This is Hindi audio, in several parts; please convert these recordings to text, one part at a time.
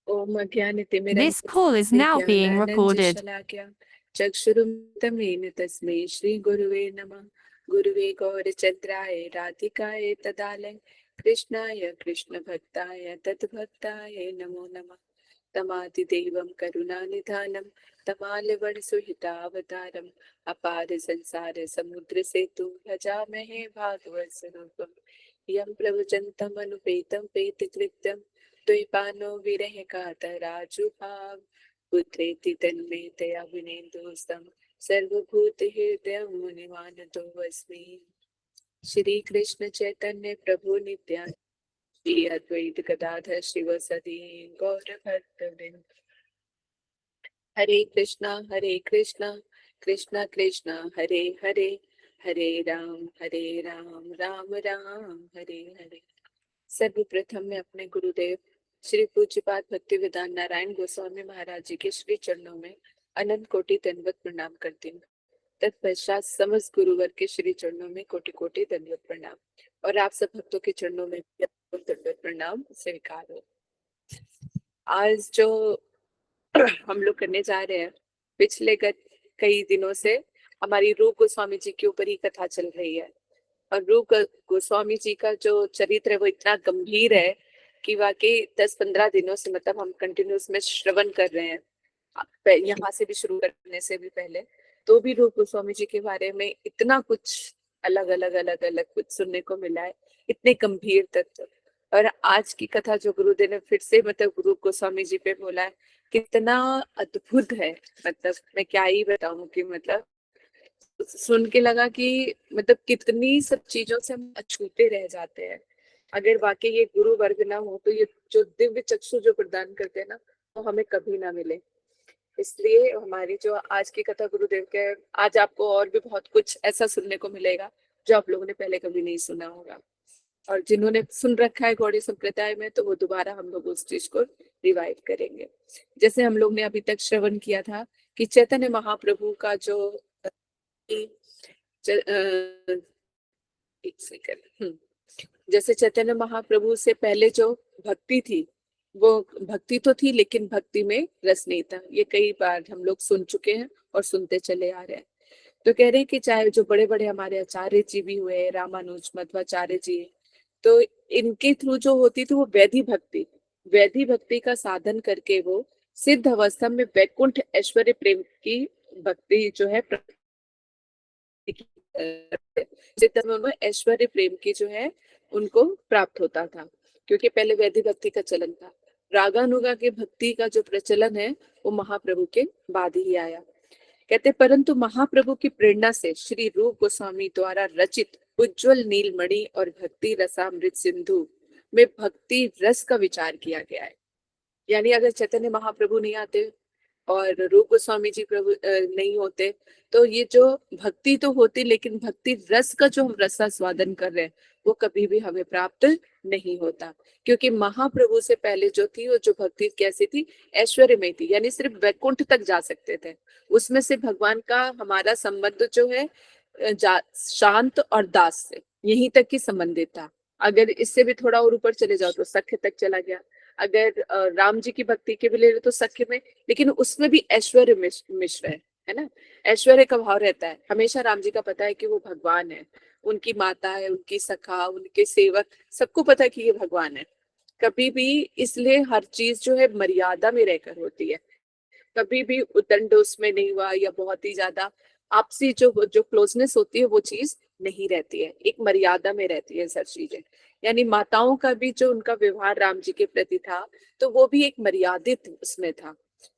Om This call is now being recorded. ज्ञानानञ्जशलाकया चक्षुरुमिलितं तस्मै श्रीगुरुवे नमः। गुरुवे गौरचन्द्राय राधिकाय तदालय कृष्णाय कृष्णभक्ताय तद्भक्ताय नमो नमः। तमादिदेवं करुणानिधानं तमालवनसुहितावतारम् अपार संसार समुद्र सेतुं भजामहे भागवत स्वरूपम्। यं प्रवचन्तमनुपेतं पेतकृत्यं द्वैपानो विरह कातराजुभाव पुत्रेति तन्मे तया विनेन्दुस्तं सर्वभूत हृदय मुनिमानतो अस्मि। श्री कृष्ण चैतन्य प्रभु नित्यानंद श्री अद्वैत गदाधर शिवसदि गौर भक्तवृंद। हरे कृष्णा कृष्णा कृष्णा हरे हरे, हरे राम राम राम हरे हरे। सर्वप्रथम मैं अपने गुरुदेव श्री पूज्यपाद भक्तिवेदांत नारायण गोस्वामी महाराज जी के श्री चरणों में अनंत कोटि दंडवत प्रणाम करती हूँ। तत्पश्चात समस्त गुरुवर के श्री चरणों में कोटि कोटि दंडवत प्रणाम और आप सब भक्तों के चरणों में भी दंडवत प्रणाम स्वीकार हो। आज जो हम लोग करने जा रहे हैं, पिछले कई दिनों से हमारी रूप गोस्वामी जी के ऊपर ही कथा चल रही है और रूप गोस्वामी जी का जो चरित्र है वो इतना गंभीर है कि वाकई 10-15 दिनों से मतलब हम कंटिन्यूस में श्रवण कर रहे हैं। यहाँ से भी शुरू करने से भी पहले तो भी रूप गोस्वामी जी के बारे में इतना कुछ अलग अलग कुछ सुनने को मिला है, इतने गंभीर तत्व। और आज की कथा जो गुरुदेव ने फिर से मतलब रूप गोस्वामी जी पे बोला है, कितना अद्भुत है। मतलब मैं क्या ही बताऊं कि मतलब सुन के लगा कि मतलब कितनी सब चीजों से हम अछूते रह जाते हैं। अगर वाकई ये गुरु वर्ग ना हो तो ये जो दिव्य चक्षु जो प्रदान करते हैं ना, वो हमें कभी ना मिले। इसलिए हमारी जो आज की कथा गुरुदेव के, आज आपको और भी बहुत कुछ ऐसा सुनने को मिलेगा जो आप लोगों ने पहले कभी नहीं सुना होगा। और जिन्होंने सुन रखा है गौड़ी संप्रदाय में तो वो दोबारा हम लोग उस चीज को रिवाइव करेंगे। जैसे हम लोग ने अभी तक श्रवण किया था कि चैतन्य महाप्रभु का जो एक सेकंड, जैसे चैतन्य महाप्रभु से पहले जो भक्ति थी वो भक्ति तो थी लेकिन भक्ति में रस नहीं था। ये कई बार हम लोग सुन चुके हैं और सुनते चले आ रहे हैं। तो कह रहे हैं कि चाहे जो बड़े बड़े हमारे आचार्य जी भी हुए, रामानुज मध्वाचार्य जी, तो इनके थ्रू जो होती थी वो वैधि भक्ति का साधन करके वो सिद्ध अवस्था में वैकुंठ ऐश्वर्य प्रेम की भक्ति जो है सिद्ध में ऐश्वर्य प्रेम की जो है उनको प्राप्त होता था, क्योंकि पहले वैधि भक्ति का चलन था। रागानुगा के भक्ति का जो प्रचलन है वो महाप्रभु के बाद ही आया। कहते परंतु महाप्रभु की प्रेरणा से श्री रूप गोस्वामी द्वारा रचित उज्जवल नीलमणि और भक्ति रसामृत सिंधु में भक्ति रस का विचार किया गया है। यानी अगर चैतन्य महाप्रभु नहीं आते और रूप गोस्वामी जी प्रभु नहीं होते तो ये जो भक्ति तो होती लेकिन भक्ति रस का जो हम रसास्वादन कर रहे हैं वो कभी भी हमें प्राप्त नहीं होता। क्योंकि महाप्रभु से पहले जो थी वो जो भक्ति कैसी थी, ऐश्वर्य में थी, यानी सिर्फ वैकुंठ तक जा सकते थे। उसमें से भगवान का हमारा संबंध जो है शांत और दास से यहीं तक ही संबंधित था। अगर इससे भी थोड़ा और ऊपर चले जाओ तो सख्य तक चला गया। अगर राम जी की भक्ति के भी ले लो तो सख्य में, लेकिन उसमें भी ऐश्वर्य मिश्र है ना। ऐश्वर्य का भाव रहता है हमेशा। राम जी का पता है कि वो भगवान है, उनकी माता है, उनकी सखा, उनके सेवक, सबको पता है कि ये भगवान है। कभी भी इसलिए हर चीज जो है मर्यादा में रहकर होती है। कभी भी उदंड उसमें नहीं हुआ या बहुत ही ज्यादा आपसी जो क्लोजनेस होती है वो चीज नहीं रहती है, एक मर्यादा में रहती है सब चीजें। यानी माताओं का भी जो उनका व्यवहार राम जी के प्रति था तो वो भी एक मर्यादित उसमें था।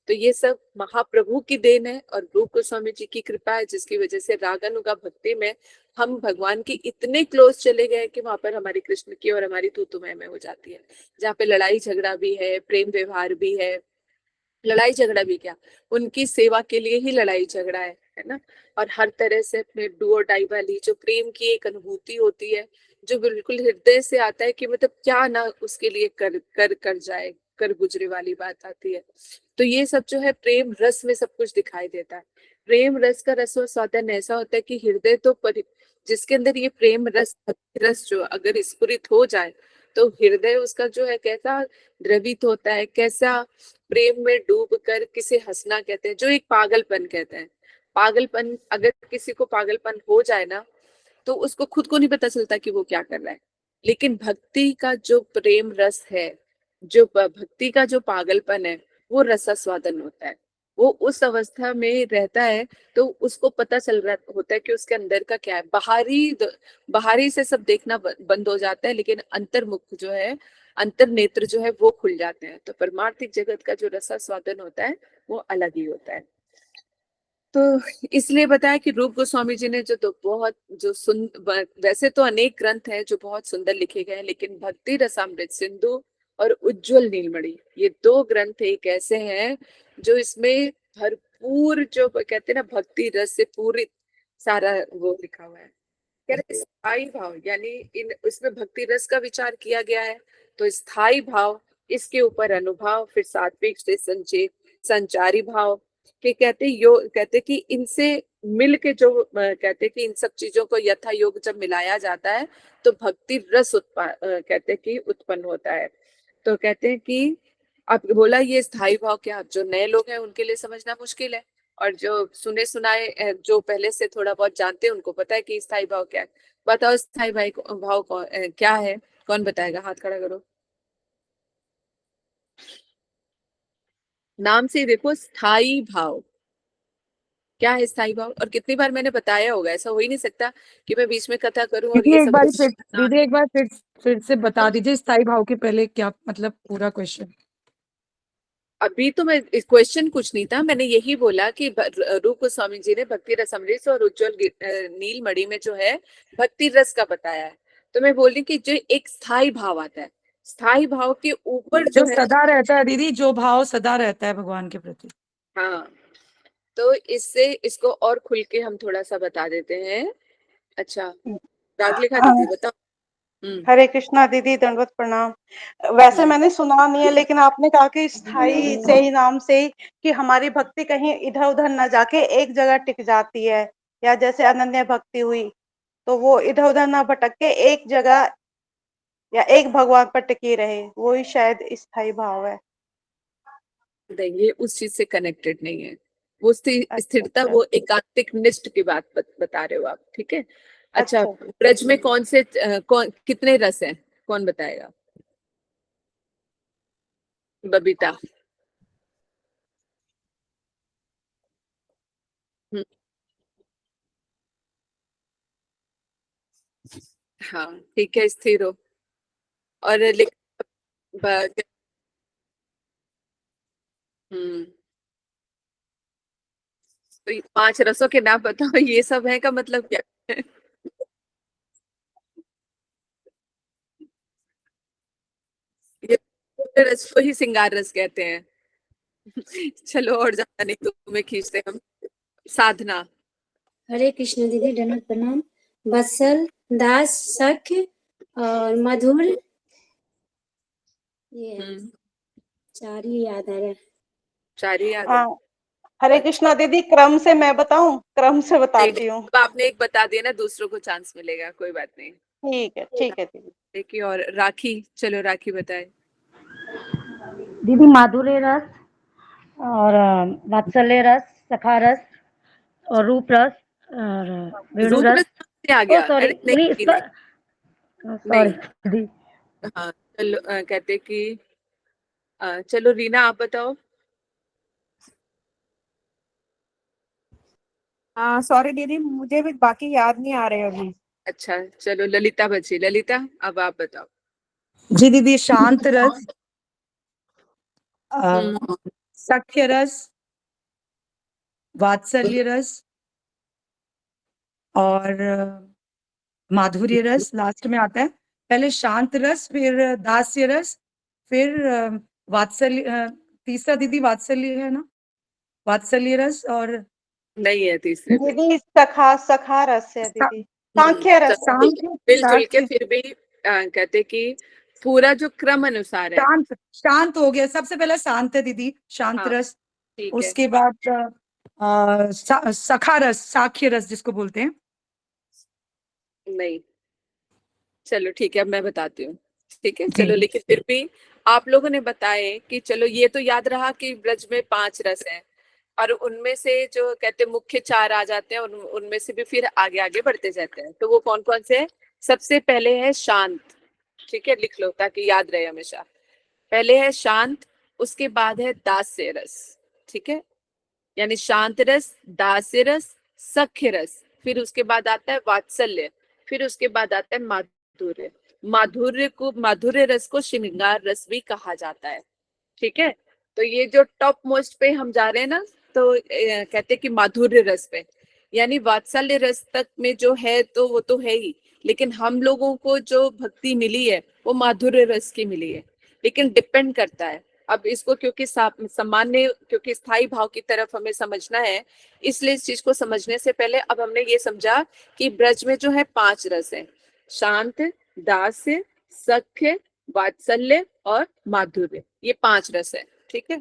तो ये सब महाप्रभु की देन है और रूप गोस्वामी जी की कृपा है, जिसकी वजह से रागानुगा भक्ति में हम भगवान के इतने क्लोज चले गए कि वहां पर हमारी कृष्ण की और हमारी तू तुम्हें में हो जाती है। जहाँ पे लड़ाई झगड़ा भी है, प्रेम व्यवहार भी है, लड़ाई झगड़ा भी क्या, उनकी सेवा के लिए ही लड़ाई झगड़ा है ना। और हर तरह से अपने डू और डाई वाली जो प्रेम की एक अनुभूति होती है जो बिल्कुल हृदय से आता है कि मतलब क्या ना उसके लिए कर जाए, कर गुजरे वाली बात आती है। तो ये सब जो है प्रेम रस में सब कुछ दिखाई देता है। प्रेम रस का रसोस्वादन ऐसा होता है कि हृदय तो जिसके अंदर ये प्रेम रस जो अगर स्फुरित हो जाए तो हृदय उसका जो है कैसा द्रवित होता है, कैसा प्रेम में डूब कर किसे हंसना कहते हैं, जो एक पागलपन कहते हैं। पागलपन, अगर किसी को पागलपन हो जाए ना, तो उसको खुद को नहीं पता चलता कि वो क्या कर रहा है। लेकिन भक्ति का जो प्रेम रस है, जो भक्ति का जो पागलपन है, वो रसास्वादन होता है। वो उस अवस्था में रहता है, तो उसको पता चल रहा होता है कि उसके अंदर का क्या है। बाहरी से सब देखना बंद हो जाता है, लेकिन अंतर्मुख जो है, अंतर नेत्र जो है वो खुल जाते हैं। तो परमार्थिक जगत का जो रसास्वादन होता है वो अलग ही होता है। तो इसलिए बताया कि रूप गोस्वामी जी ने जो तो बहुत जो वैसे तो अनेक ग्रंथ हैं जो बहुत सुंदर लिखे गए हैं, लेकिन भक्ति रसामृत सिंधु और उज्जवल नीलमणि, ये दो ग्रंथ एक ऐसे हैं जो इसमें भरपूर, जो कहते हैं ना, भक्ति रस से पूरी सारा वो लिखा हुआ है। कह रहे स्थायी भाव, यानी इन इसमें भक्ति रस का विचार किया गया है, तो स्थायी भाव, इसके ऊपर अनुभाव, फिर सात्विक से संचारी भाव के कहते कि इनसे मिल के जो कहते कि इन सब चीजों को यथा योग जब मिलाया जाता है तो भक्ति रस कहते कि उत्पन्न होता है। तो कहते हैं कि अब बोला ये स्थायी भाव क्या, जो नए लोग हैं उनके लिए समझना मुश्किल है, और जो सुने सुनाए जो पहले से थोड़ा बहुत जानते हैं उनको पता है कि स्थायी भाव क्या है। बताओ स्थायी भाव क्या है, कौन बताएगा, हाथ खड़ा करो। नाम से ही देखो, स्थायी भाव क्या है। स्थायी भाव, और कितनी बार मैंने बताया होगा, ऐसा हो ही नहीं सकता कि मैं बीच में कथा करूं और दीदी ये एक सब बार फिर ना। दीदी एक बार फिर से बता दीजिए स्थायी भाव के पहले क्या मतलब, पूरा क्वेश्चन। अभी तो मैं क्वेश्चन कुछ नहीं था, मैंने यही बोला कि रूप गोस्वामी जी ने भक्ति रसामृत और उज्जवल नीलमणि में जो है भक्ति रस का बताया है। तो मैं बोल रही कि जो एक स्थायी भाव आता है, स्थायी भाव के ऊपर जो जो है, सदा रहता है दीदी, जो भाव सदा रहता है भगवान के प्रति। हाँ, तो इससे इसको और खुल के हम थोड़ा सा बता देते हैं। अच्छा, रागलिखा दीदी बताओ। हरे कृष्णा दीदी, दंडवत प्रणाम। वैसे हम्म। मैंने सुना नहीं है, लेकिन आपने कहा कि स्थाई से ही नाम से ही कि हमारी भक्ति कहीं इधर उधर न जाके एक जगह टिक जाती है, या जैसे अनन्य भक्ति हुई तो वो इधर उधर ना भटक के एक जगह या एक भगवान पर टिकी रहे, वो ही शायद स्थाई भाव है। नहीं, ये उस चीज से कनेक्टेड नहीं है। वो अच्छा स्थिरता, अच्छा वो एकांतिक निष्ठ की बात बता रहे हो आप, ठीक है। अच्छा, अच्छा। ब्रज में कौन से कितने रस हैं, कौन बताएगा। बबीता। हम्म, हाँ ठीक है, स्थिर हो। और ब- हम्म, तो ये 5 रसों के नाम बताओ, ये सब है का मतलब क्या है? ये रस को ही श्रृंगार रस कहते हैं। चलो, और ज्यादा नहीं तो तुम्हें खींचते हम। साधना। हरे कृष्ण दीदी, दंडवत प्रणाम। वत्सल, दास, सख्य और मधुर, ये हम्म, चार ही याद आ रहा है। 4 ही याद है। हाँ, हरे कृष्णा दीदी, क्रम से मैं बताऊं, क्रम से नहीं, बताती हूँ। अब आपने एक बता दिया ना, दूसरों को चांस मिलेगा, कोई बात नहीं। ठीक है दीदी। देखिए, और राखी, चलो राखी बताए। दीदी माधुर्य रस और वात्सल्य रस, सखा रस और रूप रस और वेणु रूप रस। रस से आ ओ गया, सॉरी, अरे नहीं नहीं नहीं इसका नहीं, सॉरी नहीं। दीदी। हाँ, चलो कहते कि चलो रीना आप बताओ। हाँ सॉरी दीदी, मुझे भी बाकी याद नहीं आ रहे अभी। अच्छा, चलो ललिता बची, ललिता अब आप बताओ। जी दीदी, शांत रस, हम्म, सख्य रस, वात्सल्य रस और माधुर्य रस लास्ट में आता है। पहले शांत रस, फिर दास्य रस, फिर वात्सल्य, तीसरा दीदी वात्सल्य है ना, वात्सल्य रस और नहीं है तीसरे पे। दीदी सखा सखा रस है दीदी, सांख्य रस है। सांख्य मिलजुल के शास्त्र। फिर भी कहते कि पूरा जो क्रम अनुसार है। शांत, शांत हो गया, सबसे पहले शांत है दीदी, शांत हाँ रस। ठीक है। उसके बाद सखा रस, साख्य रस जिसको बोलते हैं। नहीं, चलो ठीक है, अब मैं बताती हूँ। ठीक है, चलो। जी। लेकिन फिर भी आप लोगों ने बताए कि चलो ये तो याद रहा कि ब्रज में 5 रस हैं, और उनमें से जो कहते हैं मुख्य 4 आ जाते हैं, उनमें से भी फिर आगे आगे बढ़ते जाते हैं। तो वो कौन कौन से हैं? सबसे पहले है शांत, ठीक है, लिख लो ताकि याद रहे हमेशा। पहले है शांत, उसके बाद है दास्य रस, ठीक है, यानी शांत रस, दास्य रस, सख्य रस, फिर उसके बाद आता है वात्सल्य, फिर उसके बाद आता है माधुर्य। माधुर्य रस को श्रृंगार रस भी कहा जाता है, ठीक है। तो ये जो टॉप मोस्ट पे हम जा रहे हैं ना, तो कहते हैं कि माधुर्य रस पे, यानी वात्सल्य रस तक में जो है तो वो तो है ही, लेकिन हम लोगों को जो भक्ति मिली है वो माधुर्य रस की मिली है। लेकिन डिपेंड करता है, अब इसको क्योंकि सामान्य, क्योंकि स्थायी भाव की तरफ हमें समझना है, इसलिए इस चीज को समझने से पहले अब हमने ये समझा कि ब्रज में जो है 5 रस है, शांत, दास्य, सख्य, वात्सल्य और माधुर्य, ये 5 रस है, ठीक है।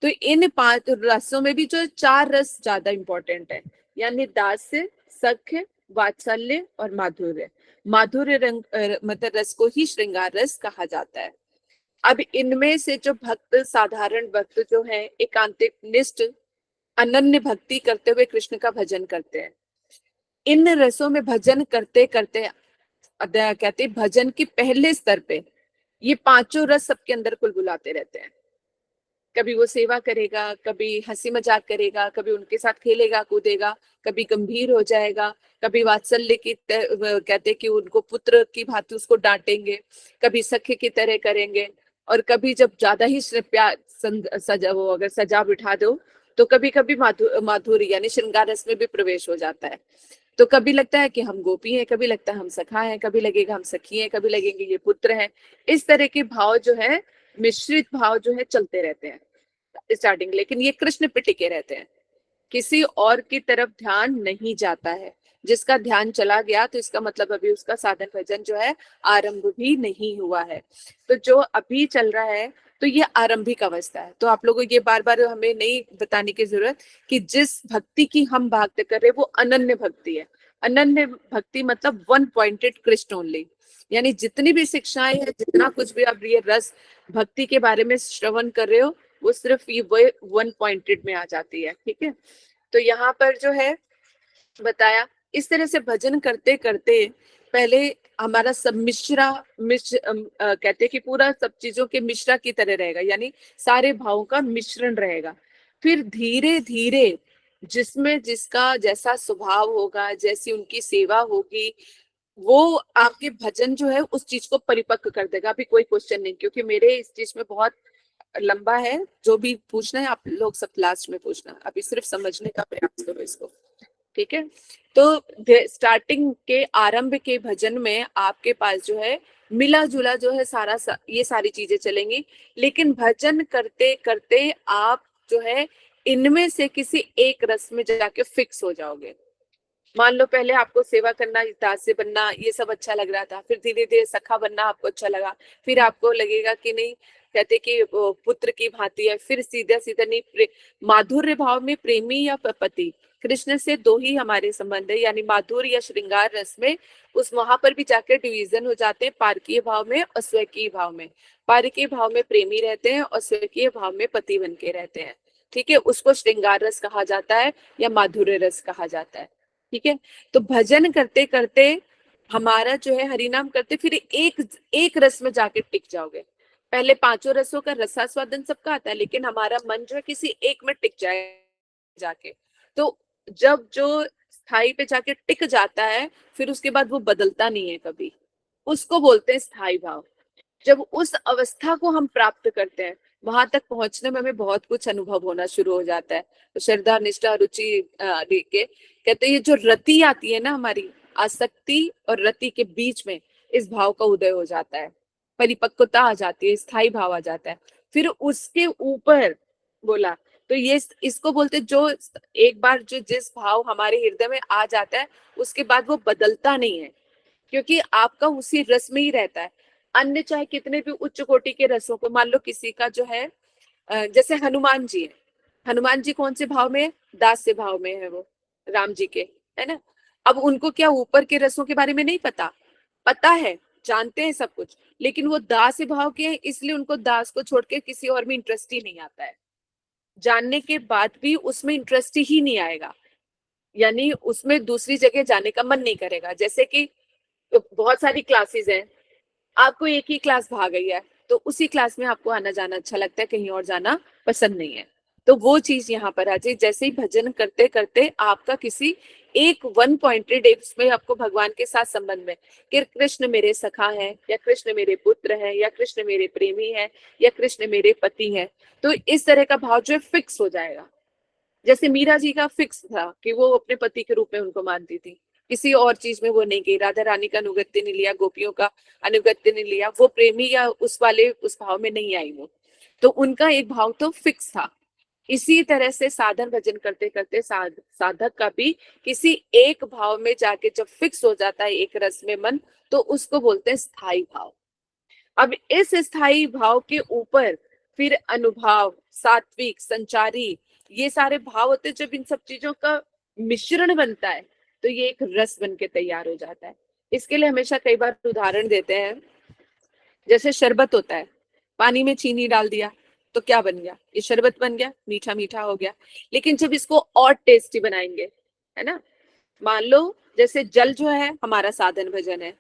तो इन 5 रसों में भी जो 4 रस ज्यादा इंपॉर्टेंट है, यानी दास्य, सख्य, वात्सल्य और माधुर्य। माधुर्य रंग मतलब रस को ही श्रृंगार रस कहा जाता है। अब इनमें से जो भक्त, साधारण भक्त जो है, एकांतिक निष्ठ अनन्य भक्ति करते हुए कृष्ण का भजन करते हैं, इन रसों में भजन करते करते कहते हैं भजन के पहले स्तर पे ये 5 रस सबके अंदर कुलबुलाते रहते हैं। कभी वो सेवा करेगा, कभी हंसी मजाक करेगा, कभी उनके साथ खेलेगा कूदेगा, कभी गंभीर हो जाएगा, कभी वात्सल्य की कहते कि उनको पुत्र की भांति उसको डांटेंगे, कभी सख्य की तरह करेंगे, और कभी जब ज्यादा ही प्यार सजा, वो अगर सजा बिठा दो तो कभी कभी माधुरी यानी श्रृंगार रस में भी प्रवेश हो जाता है। तो कभी लगता है कि हम गोपी हैं, कभी लगता है हम सखा हैं, कभी लगेगा हम सखी हैं, कभी लगेंगे ये पुत्र हैं। इस तरह के भाव जो है, मिश्रित भाव जो है चलते रहते हैं स्टार्टिंग, लेकिन ये कृष्ण पे टिके रहते हैं, किसी और की तरफ ध्यान नहीं जाता है। जिसका ध्यान चला गया तो इसका मतलब अभी उसका साधन भजन जो है आरंभ भी नहीं हुआ है। तो जो अभी चल रहा है तो ये आरंभिक अवस्था है। तो आप लोगों को ये बार बार हमें नहीं बताने की जरूरत कि जिस भक्ति की हम बात कर रहे हैं वो अनन्य भक्ति है। अनन्य भक्ति मतलब 1 पॉइंटेड कृष्ण ओनली, यानी जितनी भी शिक्षाएं हैं, जितना कुछ भी आप ये रस भक्ति के बारे में श्रवण कर रहे हो, वो सिर्फ ये 1 पॉइंटेड में आ जाती है, ठीक है। तो यहाँ पर जो है बताया, इस तरह से भजन करते करते पहले हमारा सब कहते कि पूरा सब चीजों के मिश्रा की तरह रहेगा, यानी सारे भावों का मिश्रण रहेगा। फिर धीरे धीरे जिसमें जिसका जैसा स्वभाव होगा, जैसी उनकी सेवा होगी, वो आपके भजन जो है उस चीज को परिपक्व कर देगा। अभी कोई क्वेश्चन नहीं, क्योंकि मेरे इस चीज में बहुत लंबा है, जो भी पूछना है आप लोग सब लास्ट में पूछना, अभी सिर्फ समझने का प्रयास करो इसको, ठीक है। तो स्टार्टिंग के आरंभ के भजन में आपके पास जो है मिला जुला जो है ये सारी चीजें चलेंगी, लेकिन भजन करते करते आप जो है इनमें से किसी एक रस में जाके फिक्स हो जाओगे। मान लो पहले आपको सेवा करना, दास्य बनना ये सब अच्छा लग रहा था, फिर धीरे धीरे सखा बनना आपको अच्छा लगा, फिर आपको लगेगा कि नहीं, कहते कि पुत्र की भांति है, फिर सीधा सीधा नहीं, माधुर्य भाव में प्रेमी या पति, कृष्ण से 2 ही हमारे संबंध है, यानी माधुर्य या श्रृंगार रस में उस वहां पर भी जाकर डिवीजन हो जाते हैं, पारकीय भाव में और स्वकीय भाव में। पारकीय भाव में प्रेमी रहते हैं और स्वकीय भाव में पति बन के रहते हैं, ठीक है। उसको श्रृंगार रस कहा जाता है या माधुर्य रस कहा जाता है, ठीक है। तो भजन करते करते हमारा जो है हरिनाम करते फिर एक रस में जाके टिक जाओगे। पहले 5 रसों का रसास्वादन सबका आता है, लेकिन हमारा मन जो है किसी एक में टिक जाए जाके। तो जब जो स्थाई पे जाके टिक जाता है, फिर उसके बाद वो बदलता नहीं है कभी, उसको बोलते हैं स्थाई भाव। जब उस अवस्था को हम प्राप्त करते हैं, वहां तक पहुंचने में हमें बहुत कुछ अनुभव होना शुरू हो जाता है। तो श्रद्धा, निष्ठा, रुचि के कहते हैं ये जो रति आती है ना, हमारी आसक्ति और रति के बीच में इस भाव का उदय हो जाता है, परिपक्वता आ जाती है, स्थायी भाव आ जाता है। फिर उसके ऊपर बोला तो ये इसको बोलते जो एक बार जो जिस भाव हमारे हृदय में आ जाता है उसके बाद वो बदलता नहीं है, क्योंकि आपका उसी रस में ही रहता है। अन्य चाहे कितने भी उच्च कोटि के रसों को, मान लो किसी का जो है जैसे हनुमान जी है, हनुमान जी कौन से भाव में है? दास्य भाव में है वो, राम जी के, है ना। अब उनको क्या ऊपर के रसों के बारे में नहीं पता? पता है, जानते हैं सब कुछ, लेकिन वो दास भाव के हैं, इसलिए उनको दास को छोड़ के किसी और में इंटरेस्ट ही नहीं आता है। जानने के बाद भी उसमें इंटरेस्ट ही नहीं आएगा, यानी उसमें दूसरी जगह जाने का मन नहीं करेगा। जैसे कि बहुत सारी क्लासेस हैं, आपको एक ही क्लास भाग गई है, तो उसी क्लास में आपको आना जाना अच्छा लगता है, कहीं और जाना पसंद नहीं है। तो वो चीज यहाँ पर आ जाए, जैसे ही भजन करते करते आपका किसी एक वन पॉइंटेड उसमें आपको भगवान के साथ संबंध में कि कृष्ण मेरे सखा है, या कृष्ण मेरे पुत्र है, या कृष्ण मेरे प्रेमी है, या कृष्ण मेरे पति है, तो इस तरह का भाव जो है फिक्स हो जाएगा। जैसे मीरा जी का फिक्स था कि वो अपने पति के रूप में उनको मानती थी, किसी और चीज में वो नहीं गई, राधा रानी का अनुगत्य नहीं लिया, गोपियों का अनुगत्य नहीं लिया, वो प्रेमी या उस वाले उस भाव में नहीं आई वो, तो उनका एक भाव तो फिक्स था। इसी तरह से साधन भजन करते करते साधक का भी किसी एक भाव में जाके जब फिक्स हो जाता है एक रस में मन, तो उसको बोलते हैं स्थायी भाव। अब इस स्थायी भाव के ऊपर फिर अनुभाव, सात्विक, संचारी, ये सारे भाव होते हैं। जब इन सब चीजों का मिश्रण बनता है तो ये एक रस बन के तैयार हो जाता है। इसके लिए हमेशा कई बार उदाहरण देते हैं, जैसे शरबत होता है, पानी में चीनी डाल दिया तो क्या बन गया, ये शरबत बन गया, मीठा मीठा हो गया। लेकिन जब इसको और टेस्टी बनाएंगे, है ना, मान लो जैसे जल जो है हमारा साधन भजन है,